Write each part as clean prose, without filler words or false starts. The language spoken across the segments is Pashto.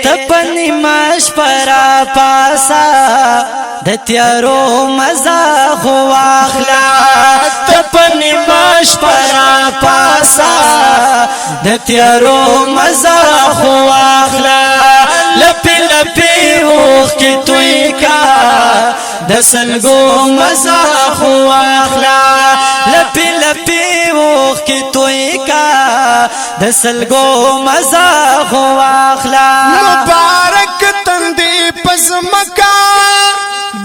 تپنی مش پرا پاسا د تیارو مزا خو واخلا تپنی مش پرا پاسا د تیارو مزا خو واخلا لپی لپی اوخ کی توی کا د سلګو مزا خو واخلا لپی لپی اوخ کی توی کا د سلګو مزا خو واخلا مبارک تندی پزمکا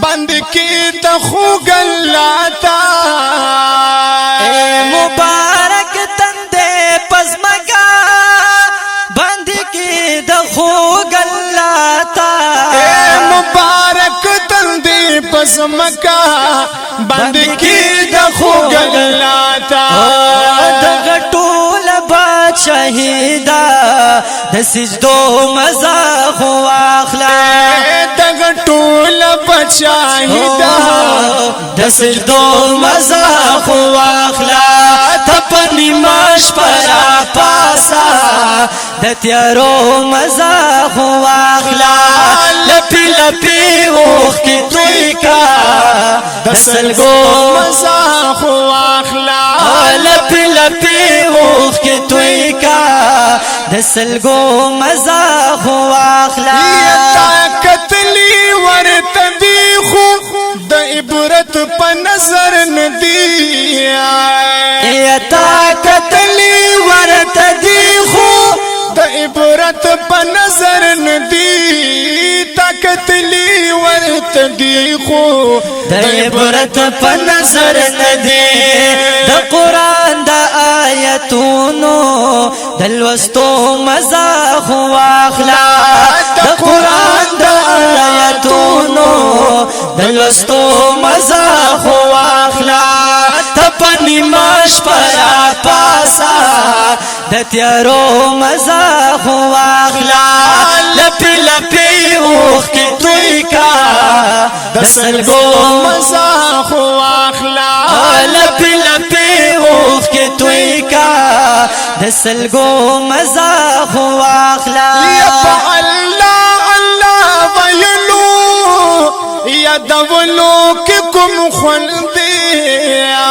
بند کی د خوګلاتا مبارک تندی پزمکا بند کی د خوګلاتا مبارک تندی پزمکا بند کی د خوګلاتا د غټول شهیدا د سجدو مزا خو واخلا دغه ټول بچاهیدا د سجدو مزا خو واخلا تپنی مش پرا پاسا د تیارو مزا خو واخلا لپی لپی اوخ کی توی کا د سلګو مزا خو واخلا لپی لپی اوخ کی توی کا د سلګو مزا خو واخلا طاقت لی ورته دی خو د عبرت په نظر ندی طاقت لی ورته دی خو د عبرت په نظر ندی طاقت لی ورته دی خو د عبرت په نظر ندی د قران د آیتونو د لوستو مزا خو واخلا د قران د آیتونو د لوستو مزا خو واخلا تپنی مش پرا پاسا د تیارو مزا خو واخلا لپی لپی اوخ کی توی کا د سلګو مزا خو واخلا لپی لپی اوخ کی توی کا د سلګو مزا خو واخلا یا الله الله ویلو یا دولو کی کوم خوندې یا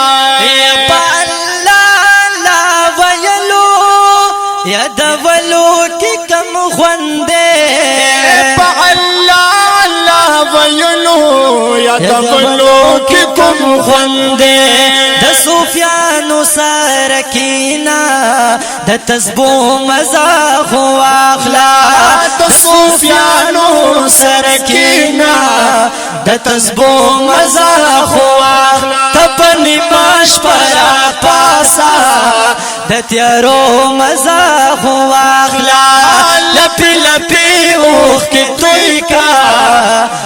الله ویلو یا دولو کی کوم خوندې الله ویلو یا دولو کی کوم خوندې د صوفیانو سرکینا د تسبو مزا خو واخلا د صوفیانو سرکینا د تسبو مزا خو واخلا تپنی مش پرا پاسا د تیارو مزا خو واخلا لپی لپی اوخ کی توی کا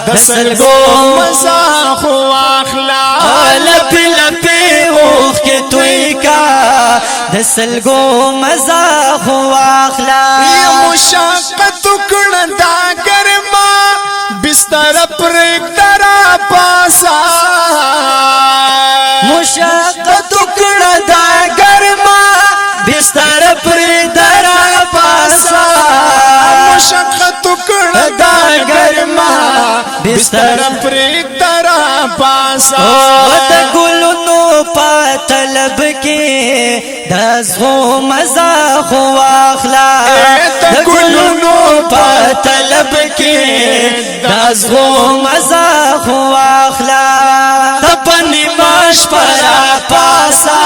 د سلګو مزا خو واخلا لپی لپی اوخ کی توی کا د سلګو مزا خو واخلا مشقت کړه دا ګرما بستر پر درا پاسا مشقت کړه دا ګرما بستر پر درا پاسا مشقت کړه دا ګرما بستر پر درا پاسا د ګلونو په طلب کې د زغو مزا خو واخلا د ګلونو په طلب کې د زغو مزا خو واخلا تپنی مش پرا پاسا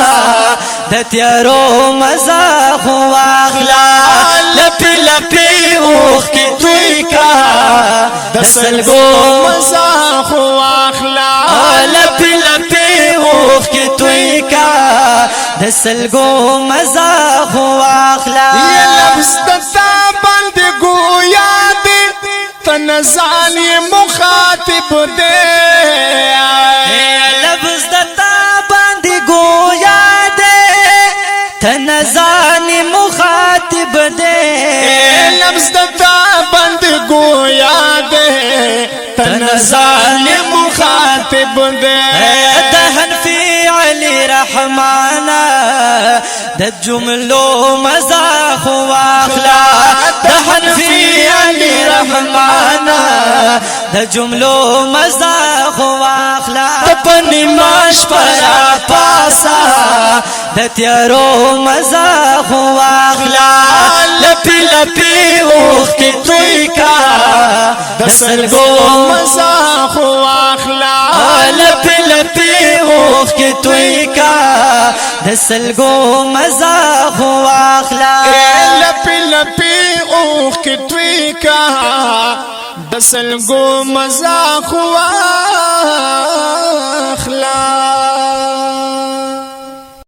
د تیارو مزا خو واخلا لپی لپی اوخ کی توی کا د سلګو مزا خو واخلا لپی لپی اوخ کی توی کا د سلګو مزا خو واخلا یا لفظ دتا باندې گویا دې تنزال مخاطب دې لفظ دتا باندې گویا دې تنزال مخاطب دې لفظ دتا باندې گویا دې تنزال مخاطب دې دهن فی علی رحمانا د جملو مزا خو واخلا دهن فی د جملو مزا خو واخلا پنی ماش پرا پاسا د تیارو مزا خو واخلا لپی لپی اوخ کی توی کا د سلګو مزا خو واخلا لپی لپی اوخ کی توی کا د سلګو مزا خو واخلا لپی لپی اوخ کی توی کا د سلګو مزا خو واخلا